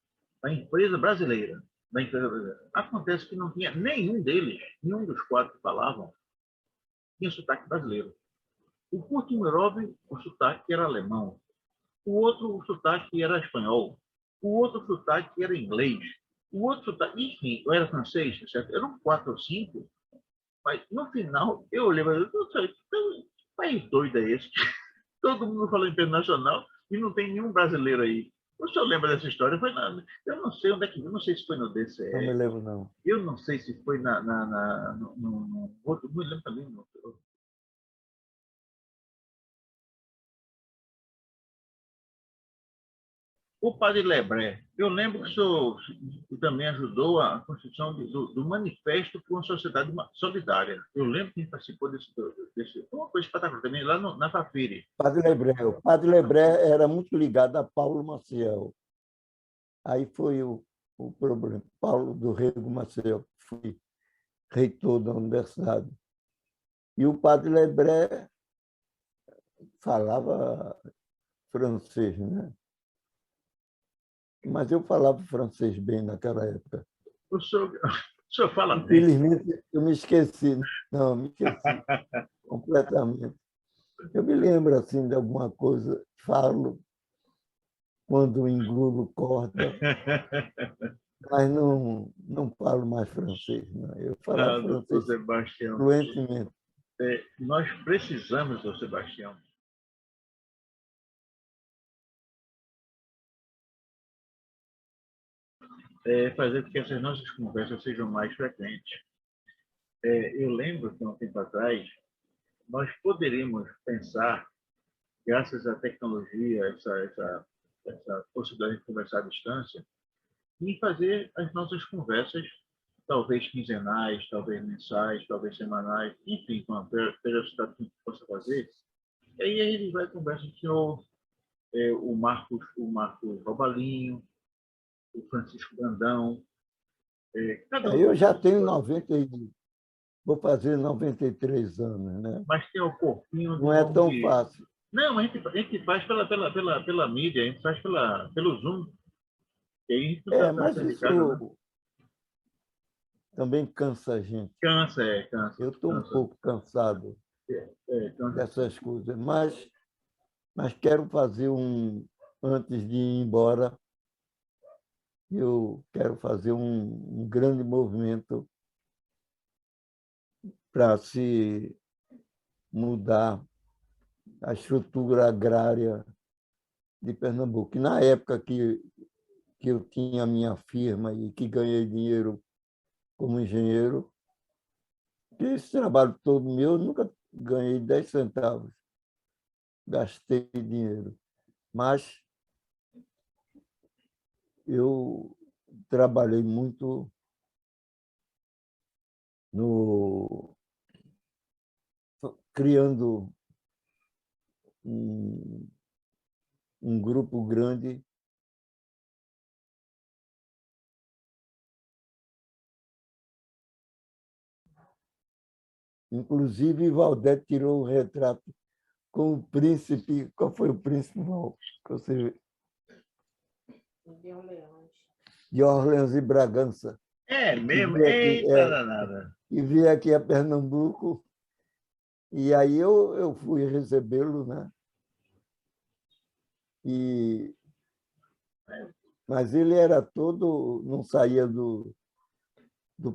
da empresa brasileira. Da empresa brasileira. Acontece que não tinha nenhum deles, nenhum dos 4 que falavam, tinha sotaque brasileiro. O Kurt Mirov, o sotaque era alemão. O outro, o sotaque era espanhol. O outro sotaque era inglês. O outro sotaque, enfim, eu era francês, certo? Eram 4 ou 5, mas no final eu olhei e falei, não sei, que país doido é esse? Todo mundo fala internacional e não tem nenhum brasileiro aí. O senhor lembra dessa história? Eu não sei onde é que, eu não sei se foi no Não me DCE, lembro, não. eu não sei se foi no outro, não me lembro também, o padre Lebré, eu lembro que o senhor também ajudou a construção do Manifesto por uma Sociedade Solidária. Eu lembro que participou desse uma coisa espetacular também, lá na Fafiri. Padre Lebré. O Padre Lebré era muito ligado a Paulo Maciel. Aí foi o problema. Paulo do Rego Maciel, que foi reitor da universidade. E o Padre Lebré falava francês, né? Mas eu falava francês bem naquela época. O senhor fala bem. Infelizmente, eu me esqueci. Não, me esqueci completamente. Eu me lembro assim de alguma coisa, falo quando o engulo corta, mas não falo mais francês. Não. Eu falava Ah, doutor francês Sebastião, fluentemente. nós precisamos, doutor Sebastião, fazer com que essas nossas conversas sejam mais frequentes. Eu lembro que, há um tempo atrás, nós poderíamos pensar, graças à tecnologia, essa possibilidade de conversar à distância, em fazer as nossas conversas, talvez quinzenais, talvez mensais, talvez semanais, enfim, com a periodicidade que a gente possa fazer, E aí a gente vai conversar com o senhor, o Marcos Robalinho, o Francisco Brandão, cada um Eu com já sua tenho história. 90, vou fazer 93 anos, né? Mas tem o corpinho de Não um é homem tão de... fácil. Não, a gente faz pela mídia, a gente faz pelo Zoom, e aí a gente não está Mas saindo de casa, né? isso também cansa a gente. Cansa, cansa, Eu estou um cansa. pouco cansado Cansa. dessas coisas, mas quero fazer antes de ir embora, eu quero fazer um grande movimento para se mudar a estrutura agrária de Pernambuco. E na época que eu tinha a minha firma e que ganhei dinheiro como engenheiro, que esse trabalho todo meu, eu nunca ganhei 10 centavos, gastei dinheiro. Mas eu trabalhei muito no criando um, um grupo grande. Inclusive, Valdete tirou um retrato com o príncipe. Qual foi o príncipe, Val? Que você... De Orleans e Bragança, É que mesmo? veio aqui, Eita danada. que veio aqui a Pernambuco. E aí eu fui recebê-lo, né? E, mas ele era todo, não saía do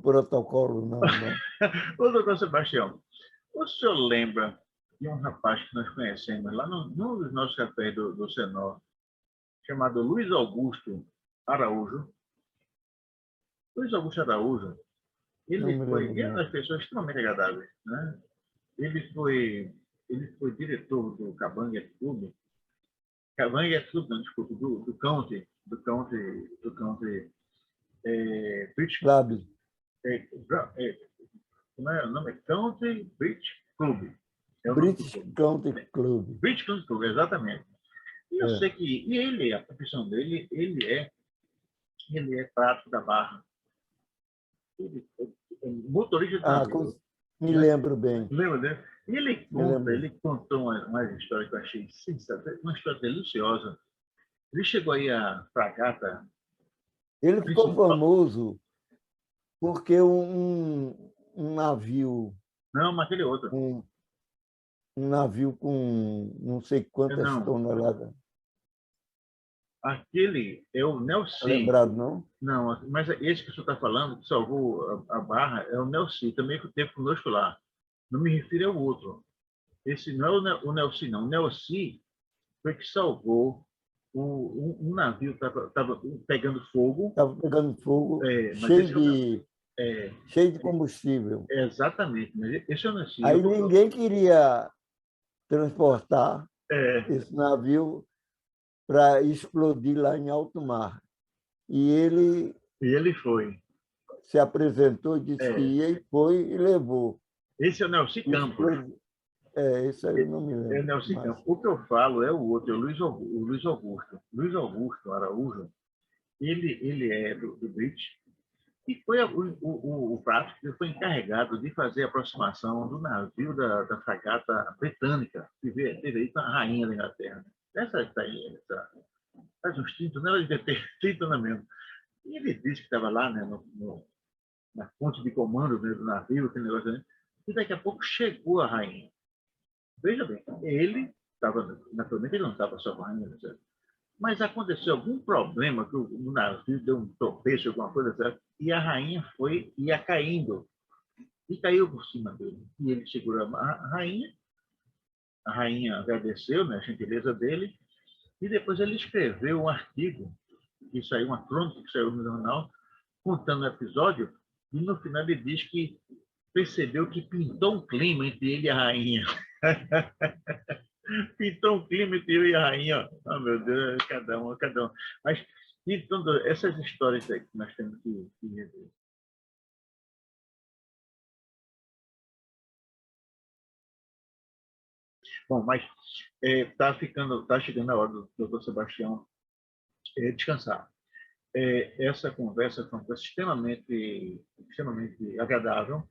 protocolo, não, né? Ô, doutor Sebastião, o senhor lembra de um rapaz que nós conhecemos lá num dos nossos cafés do Senor, chamado Luiz Augusto Araújo? Luiz Augusto Araújo, Não ele me foi lembro, uma não. das pessoas extremamente agradáveis, né? Ele foi diretor do Cabanha Clube, não, desculpa, do County Beach, Sabe? é, como é o nome? County Beach Club. É o nome do British clube. Country Club. Beach Country Club, exatamente. E eu É. sei que a profissão dele, ele é prático da barra. Ele é motorista de Ah, navio, me né? lembro bem. Lembra dele? E ele Me conta, lembro. ele contou uma história que eu achei sensacional, uma história deliciosa. Ele chegou aí a fragata Ele ficou principal. famoso porque um navio, Não, mas aquele outro. um, um navio com não sei quantas Não, toneladas. aquele é o Tá Nelci. lembrado, não? Não, mas esse que o senhor está falando, que salvou a barra, é o Nelci, também que teve conosco lá. Não me refiro ao outro. Esse não é o Nelci, não. O Nelci foi que salvou um navio que estava pegando fogo, Estava pegando fogo, mas esse é o é, cheio de combustível. exatamente, mas esse é o Nelci. Aí ninguém queria transportar É, esse navio para explodir lá em alto mar. E ele e ele foi. se apresentou, disse que É, ia e foi e levou. esse é o Nelci Campos. Explodiu. Isso aí eu não me É o lembro. Nelci Mas Campos. O que eu falo é o outro, é o Luiz Augusto. Luiz Augusto Araújo, ele é do British. E foi o Prato que foi encarregado de fazer a aproximação do navio da fragata britânica, que teve aí com a rainha da Inglaterra. Essa está aí, faz uns 30, não, ele deve ter 30 anos mesmo. E ele disse que estava lá, né, na fonte de comando, né, do navio, aquele negócio, né, e daqui a pouco chegou a rainha. Veja bem, ele estava, naturalmente ele não estava só com a rainha, certo? Mas aconteceu algum problema, que o navio deu um tropeço, alguma coisa, certo? E a rainha ia caindo, e caiu por cima dele. E ele segurou a rainha agradeceu, né, a gentileza dele, e depois ele escreveu um artigo, que saiu, uma crônica que saiu no jornal, contando o episódio, e no final ele diz que percebeu que pintou um clima entre ele e a rainha. Pintou um clima entre eu e a rainha. Oh, meu Deus, cada um, cada um. Mas, então, essas histórias aí que nós temos que rever. Bom, mas tá chegando a hora do doutor Sebastião descansar. Essa conversa foi uma conversa extremamente agradável.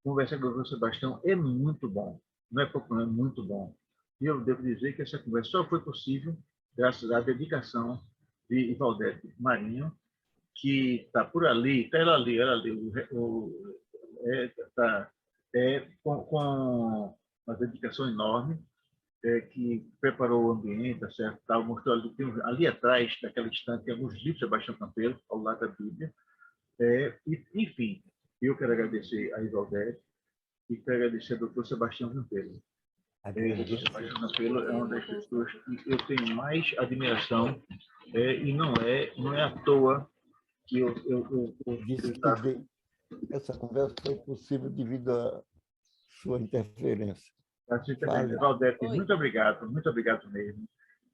Conversar com o doutor Sebastião é muito bom. Não é pouco, não, é muito bom. E eu devo dizer que essa conversa só foi possível graças à dedicação de Ivaldete Marinho, que está por ali, está ela ali, com uma dedicação enorme, que preparou o ambiente, tá certo? Mostrou ali atrás, daquela estante, tem alguns livros de Sebastião Campelo, ao lado da Bíblia. Enfim, eu quero agradecer a Ivaldete e quero agradecer ao doutor Sebastião Campelo. O doutor Sebastião Campelo é uma das pessoas que eu tenho mais admiração, e não é à toa que eu Disse que essa conversa foi possível devido à sua interferência. Valdete, muito obrigado mesmo.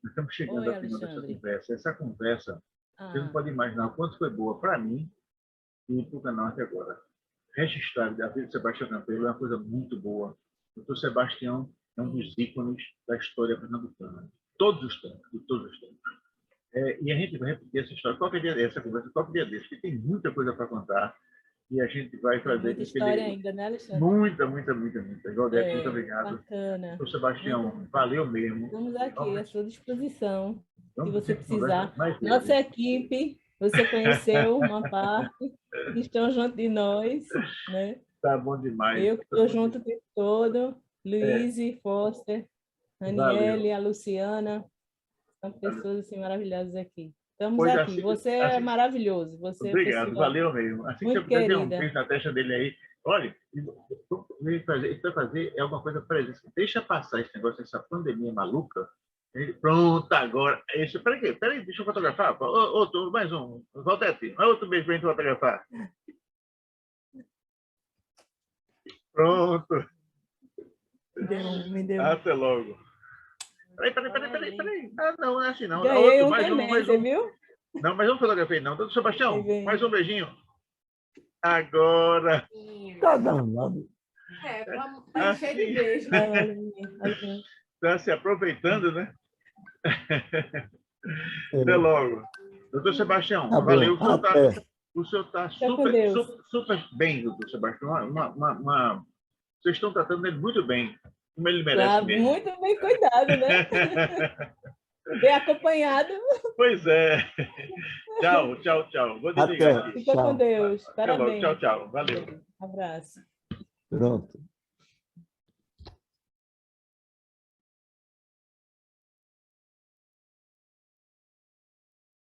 Nós estamos chegando ao final dessa conversa. Essa conversa, você não pode imaginar o quanto foi boa para mim e para o canal até agora. Registrar a vida de Sebastião Campelo é uma coisa muito boa. O doutor Sebastião é um dos ícones da história pernambucana. Todos os tempos, de todos os tempos. E a gente vai repetir essa história qualquer dia dessa conversa, qualquer dia desse, porque tem muita coisa para contar. E a gente vai fazer... Muita história ainda, né, Alexandre? Muita. Valdete, muito obrigado. Bacana. Doutor Sebastião, valeu mesmo. Estamos aqui à sua disposição, se você precisar. Nossa equipe, você conheceu uma parte, estão junto de nós, né? Tá bom demais. Eu que estou junto o tempo todo, Luiz, Foster, Aniele, a Luciana, são pessoas assim, maravilhosas aqui. Estamos aqui. Você é maravilhoso. Você obrigado, valeu mesmo. Assim que você der um beijo na testa dele aí, olha, ele vai fazer alguma coisa para ele. Deixa passar esse negócio, essa pandemia maluca. Pronto, agora. Peraí, deixa eu fotografar. Outro, mais um. Valdete, outro beijo para a gente fotografar. Pronto. Me deu. Até logo. Peraí. Não, não é assim não. Ganhei mais um. Viu? Não, mas não fotografei não. Doutor Sebastião, mais um beijinho. Agora. Tá danado. Tá cheio de beijo. Está se aproveitando, né? Até logo. Doutor Sebastião, valeu. O senhor está super bem, doutor Sebastião. Vocês estão tratando ele muito bem, como ele merece mesmo. Muito bem cuidado, né? Bem acompanhado. Pois é. Tchau. Vou desligar aqui. Fica com Deus. Parabéns. Tchau. Valeu. Abraço. Pronto.